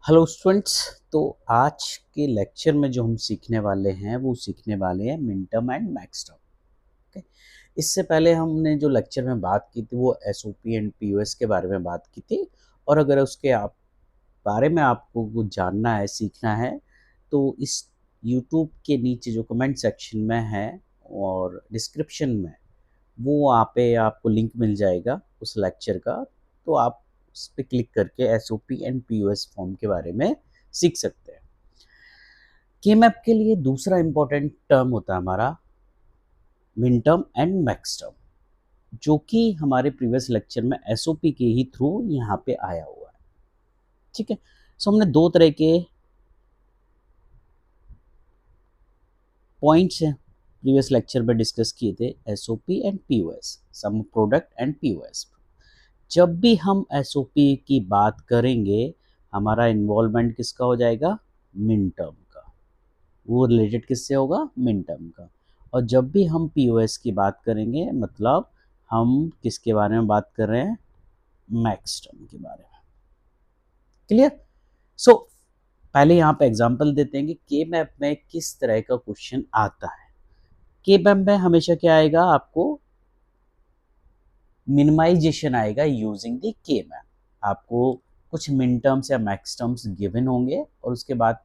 Hello students. तो आज के लेक्चर में जो हम सीखने वाले हैं वो सीखने वाले हैं min term and max term. Okay. इससे पहले हमने जो लेक्चर में बात की थी वो एसओपी एंड पीओएस के बारे में बात की थी। और अगर उसके आप बारे में आपको कुछ जानना है, सीखना है, तो इस यूट्यूब के नीचे जो कमेंट सेक्शन में है और डिस्क्रिप्शन में वो वहाँ पे आपको लिंक मिल जाएगा उस लेक्चर का। तो आप उस पे क्लिक करके एसओपी एंड पीओएस फॉर्म के बारे में सीख सकते हैं। के मैप के लिए दूसरा इंपॉर्टेंट टर्म होता है हमारा min term and max term, जो कि हमारे प्रीवियस लेक्चर में एसओपी के ही थ्रू यहाँ पे आया हुआ है। ठीक है। सो हमने दो तरह के पॉइंट्स हैं प्रीवियस लेक्चर में डिस्कस किए थे, SOP and POS, sum product and POS. जब भी हम एसओपी की बात करेंगे हमारा इन्वॉल्वमेंट किसका हो जाएगा? मिन टर्म का। वो रिलेटेड किससे होगा? मिन टर्म का। और जब भी हम पीओएस की बात करेंगे मतलब हम किसके बारे में बात कर रहे हैं? मैक्स टर्म के बारे में। क्लियर? सो पहले यहाँ पे एग्जांपल देते हैं कि के मैप में किस तरह का क्वेश्चन आता है। के मैप में हमेशा क्या आएगा? आपको मिनिमाइजेशन आएगा यूजिंग द के मैप। आपको कुछ मिन टर्म्स या मैक्स टर्म्स गिवन होंगे और उसके बाद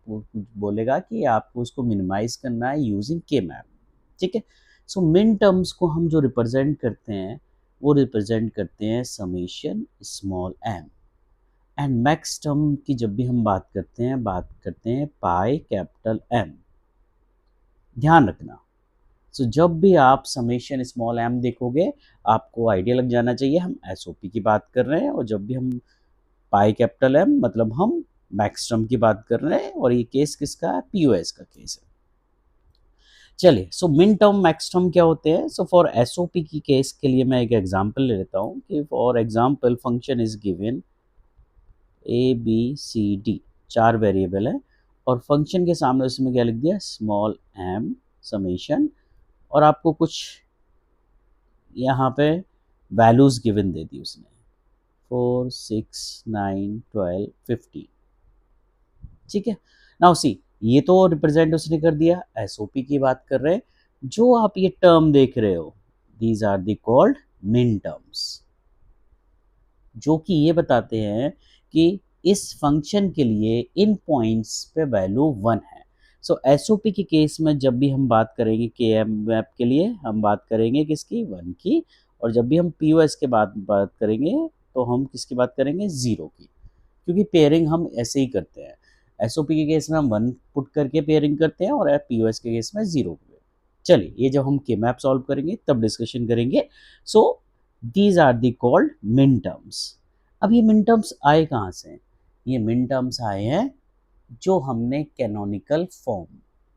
बोलेगा कि आपको उसको मिनिमाइज करना है यूजिंग के मैप। ठीक है। सो मिन टर्म्स को हम जो रिप्रेजेंट करते हैं वो रिप्रेजेंट करते हैं summation small M. And max term की जब भी हम बात करते हैं पाई कैपिटल एम। ध्यान रखना। सो जब भी आप समेशन स्मॉल एम देखोगे आपको आइडिया लग जाना चाहिए हम एसओपी की बात कर रहे हैं, और जब भी हम पाई कैपिटल एम मतलब हम मैक्स टर्म की बात कर रहे हैं, और ये केस किसका है? पीओएस का केस है। चलिए, सो मिन टर्म मैक्स टर्म क्या होते हैं? सो फॉर एसओपी की केस के लिए मैं एक एग्जांपल ले लेता हूँ कि for example function is given A B C D, चार वेरिएबल है और फंक्शन के सामने उसमें क्या लिख दिया? स्मॉल एम समेशन, और आपको कुछ यहाँ पे वैल्यूज गिवन दे दी उसने 4 6 9 12 15। ठीक है। नाउ सी, ये तो रिप्रेजेंट उसने कर दिया। एसओपी की बात कर रहे हैं। जो आप ये टर्म देख रहे हो these are the called min terms, जो कि ये बताते हैं कि इस फंक्शन के लिए इन पॉइंट्स पे वैल्यू 1 है। सो एसओपी के केस में जब भी हम बात करेंगे के एम मैप के लिए हम बात करेंगे किसकी? 1 की। और जब भी हम पीओएस के बात करेंगे तो हम किसकी बात करेंगे? 0 की, क्योंकि पेयरिंग हम ऐसे ही करते हैं। एसओपी के केस में हम 1 पुट करके पेयरिंग करते हैं और पीओएस के केस में 0। चलिए, ये जब हम के मैप सॉल्व करेंगे तब डिस्कशन करेंगे। So these are the called min terms. अब ये मिन टर्म्स आए कहाँ से? ये मिन टर्म्स आए हैं जो हमने कैनोनिकल फॉर्म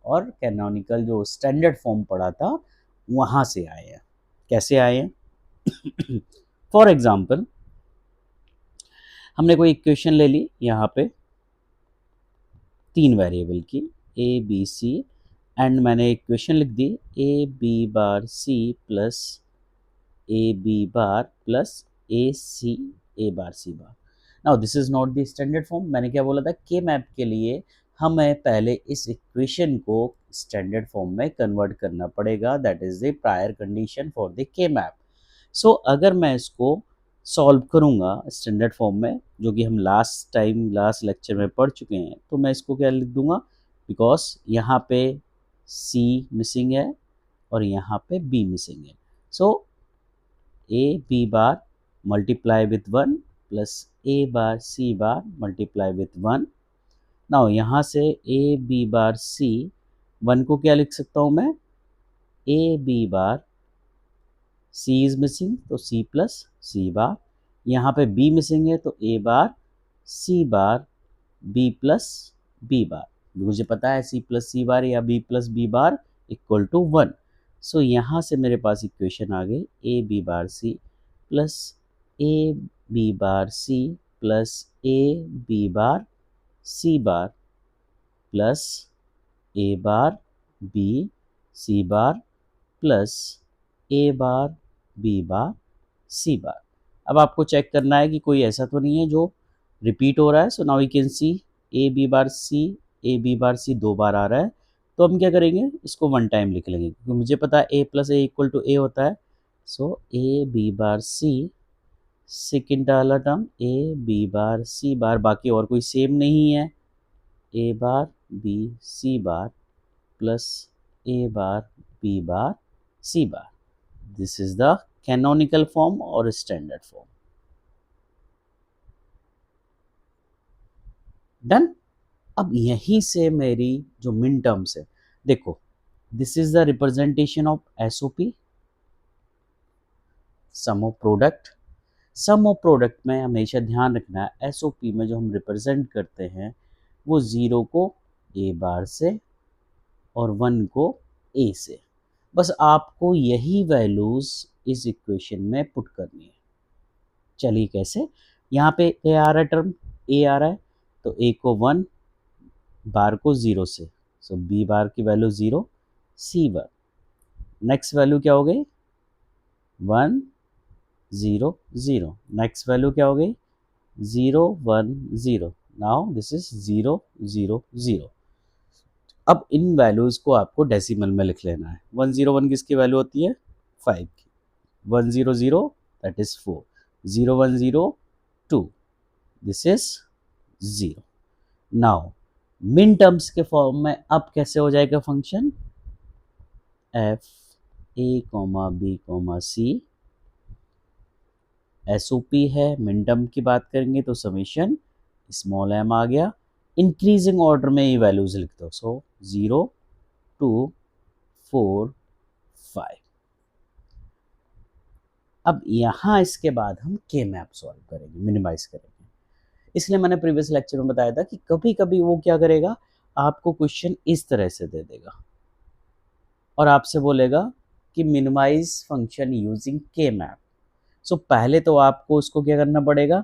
और कैनोनिकल जो स्टैंडर्ड फॉर्म पढ़ा था वहाँ से आए हैं। कैसे आए हैं? फॉर एग्जाम्पल हमने कोई इक्वेशन ले ली यहाँ पे 3 वेरिएबल की ए बी सी, एंड मैंने इक्वेशन लिख दी A B bar C plus A B bar plus A C A bar C bar. Now this is not the standard form. मैंने क्या बोला था? के मैप के लिए हमें पहले इस इक्वेशन को स्टैंडर्ड फॉर्म में कन्वर्ट करना पड़ेगा। That is the prior condition for the के मैप। सो अगर मैं इसको सॉल्व करूँगा स्टैंडर्ड फॉर्म में, जो कि हम लास्ट लेक्चर में पढ़ चुके हैं, तो मैं इसको क्या लिख दूंगा? बिकॉज यहाँ पे सी मिसिंग है और यहाँ पे बी मिसिंग है। So A B bar multiply with 1 plus A bar C bar multiply with 1। Now यहाँ से ए बी बार सी 1 को क्या लिख सकता हूँ मैं? A B bar C is missing तो सी प्लस सी बार, यहाँ पे बी मिसिंग है तो A bar C bar B plus B bar. मुझे पता है सी प्लस सी बार या B plus B bar equal to 1। So यहाँ से मेरे पास इक्वेशन आ गई A B bar C plus A B bar C plus A B bar C bar plus A bar B C bar plus A bar B bar C bar. अब आपको check करना है कि कोई ऐसा तो नहीं है जो रिपीट हो रहा है। So now you can see A B bar C, A B bar C 2 बार आ रहा है, तो हम क्या करेंगे, इसको वन टाइम लिख लेंगे क्योंकि मुझे पता है A plus A equal to A होता है। So A B bar C, second वाला term A B bar C bar, बाकी और कोई सेम नहीं है, A bar B C bar plus A bar B bar C bar. This is the canonical form और standard form. Done. अब यहीं से मेरी जो मिन टर्म्स है, देखो this is the representation of SOP, sum of product. Some of product में हमेशा ध्यान रखना है, एसओपी में जो हम रिप्रेजेंट करते हैं वो 0 को ए बार से और 1 को ए से। बस आपको यही वैल्यूज इस इक्वेशन में पुट करनी है। चलिए कैसे, यहाँ पे ए आ रहा है, टर्म ए आ रहा है, तो ए को 1, बार को 0 से, सो बी बार की वैल्यू 0, सी बार नेक्स्ट वैल्यू क्या हो गई 1 0 0, नेक्स्ट वैल्यू क्या हो गई 0 1 0, नाउ दिस इज 0 0 0। अब इन वैल्यूज को आपको डेसिमल में लिख लेना है। 101 किसकी वैल्यू होती है 5 की, 100 that is 4, 010 2, this is 0। Now min terms के फॉर्म में अब कैसे हो जाएगा function, F A comma B comma C, SOP है, मिन टर्म की बात करेंगे तो समेशन स्मॉल एम आ गया, इंक्रीजिंग ऑर्डर में ये वैल्यूज लिख दो, सो 0 2 4 5। अब यहाँ इसके बाद हम के मैप सॉल्व करेंगे, मिनिमाइज करेंगे। इसलिए मैंने प्रीवियस लेक्चर में बताया था कि कभी कभी वो क्या करेगा, आपको क्वेश्चन इस तरह से दे देगा और आपसे बोलेगा कि मिनिमाइज फंक्शन यूजिंग के मैप। सो पहले तो आपको उसको क्या करना पड़ेगा,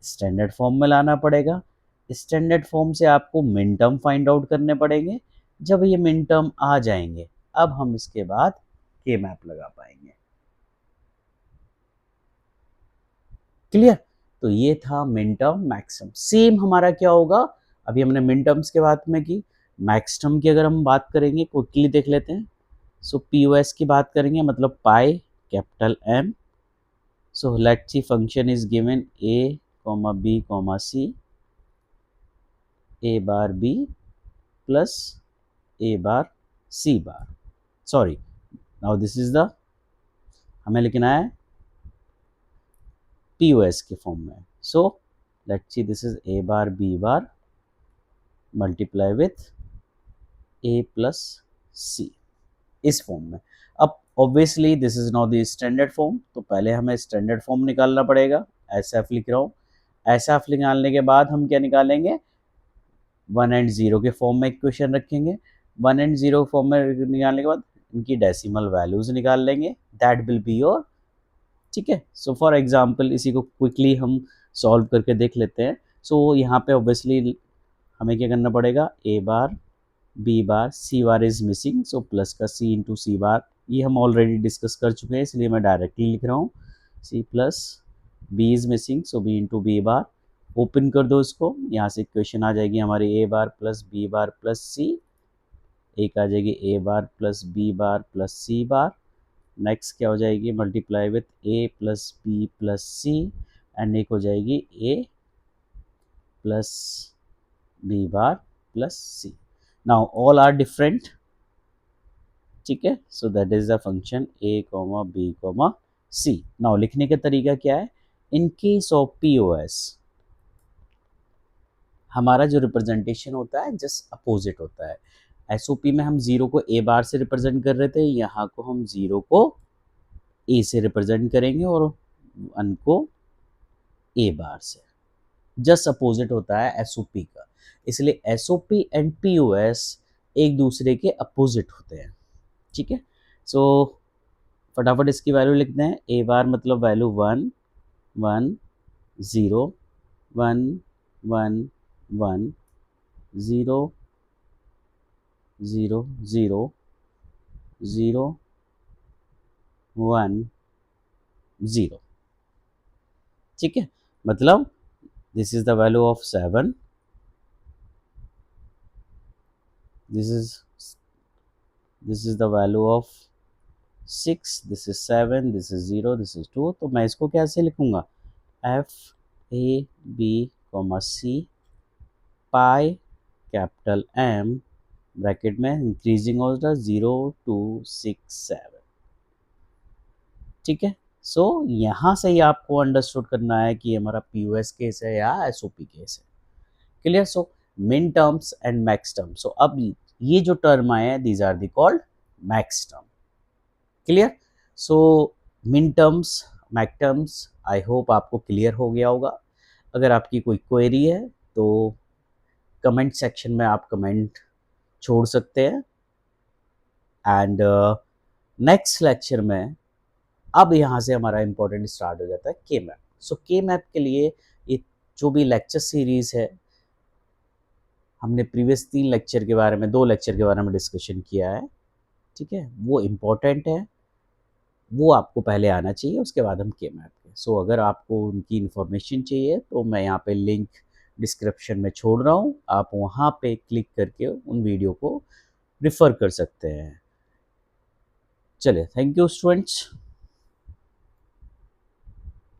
स्टैंडर्ड फॉर्म में लाना पड़ेगा। स्टैंडर्ड फॉर्म से आपको मिन टर्म फाइंड आउट करने पड़ेंगे। जब ये मिन टर्म आ जाएंगे, अब हम इसके बाद के मैप लगा पाएंगे। क्लियर। तो ये था मिन टर्म मैक्सिमम। सेम हमारा क्या होगा, अभी हमने मिन टर्म्स के बात में की, मैक्सिमम की अगर हम बात करेंगे क्विकली देख लेते हैं। सो पीओएस की बात करेंगे, मतलब pi capital M. So let's see function is given A comma B comma C, A bar B plus A bar C bar, sorry now this is the, हमें लिखना है पीओएस के फॉर्म में। So let's see this is A bar B bar multiply with A plus C, इस form में। अब obviously this is not the standard form, तो पहले हमें स्टैंडर्ड फॉर्म निकालना पड़ेगा। एस एफ लिख रहा हूँ, एस एफ निकालने के बाद हम क्या निकालेंगे, 1 एंड 0 के फॉर्म में इक्वेशन रखेंगे। 1 एंड 0 फॉर्म में निकालने के बाद इनकी डेसिमल वैल्यूज निकाल लेंगे, दैट विल बी योर, ठीक है। सो फॉर एग्जांपल इसी को क्विकली हम सॉल्व करके देख लेते हैं। सो यहाँ पे ऑब्वियसली हमें क्या करना पड़ेगा, A bar B bar C bar is missing, so plus का सी इंटू सी बार, ये हम ऑलरेडी डिस्कस कर चुके हैं इसलिए मैं डायरेक्टली लिख रहा हूँ, C plus B is missing, so B into B bar. Open कर दो इसको, यहाँ से इक्वेशन आ जाएगी हमारी A bar plus B bar plus C, एक आ जाएगी A bar plus B bar plus C bar, next क्या हो जाएगी, multiply with A plus B plus C, and एक हो जाएगी A plus B bar plus C. Now all are different, ठीक है। So that is the function A comma B comma C. Now लिखने का तरीका क्या है, इन केस ऑफ पीओएस हमारा जो रिप्रेजेंटेशन होता है जस्ट अपोजिट होता है। एसओपी में हम 0 को ए बार से रिप्रेजेंट कर रहे थे, यहाँ को हम 0 को ए से रिप्रेजेंट करेंगे और 1 को ए बार से। जस्ट अपोजिट होता है एसओपी का, इसलिए एसओपी एंड पीओएस एक दूसरे के अपोजिट होते हैं, ठीक है। सो फटाफट इसकी वैल्यू लिखते हैं, ए बार मतलब वैल्यू 1 1 0 1 1 1 0 0 0 0 1 0, ठीक है। मतलब this is the value of 7 this is the value of 6, this is 7, this is 0, this is 2। तो मैं इसको कैसे लिखूंगा, F A B comma C pi capital M bracket में इंक्रीजिंग ऑर्डर 0 2 6 7। ठीक है, सो यहाँ से ही आपको अंडरस्टूड करना है कि हमारा पीओएस केस है या एसओपी केस है। Clear. So min terms and max term, so अब ये जो टर्म आए हैं these are the called max term. Clear. So min terms max terms I hope आपको क्लियर हो गया होगा। अगर आपकी कोई क्वेरी है तो कमेंट सेक्शन में आप कमेंट छोड़ सकते हैं। एंड नेक्स्ट लेक्चर में अब यहाँ से हमारा इंपॉर्टेंट स्टार्ट हो जाता है के मैप। सो के मैप के लिए ये जो भी लेक्चर सीरीज है, हमने प्रीवियस 3 लेक्चर के बारे में, 2 लेक्चर के बारे में डिस्कशन किया है। ठीक है, वो इम्पोर्टेंट है, वो आपको पहले आना चाहिए, उसके बाद हम के मैप के। सो अगर आपको उनकी इन्फॉर्मेशन चाहिए तो मैं यहाँ पे लिंक डिस्क्रिप्शन में छोड़ रहा हूँ, आप वहाँ पे क्लिक करके उन वीडियो को रिफ़र कर सकते हैं। चलिए, थैंक यू स्टूडेंट्स।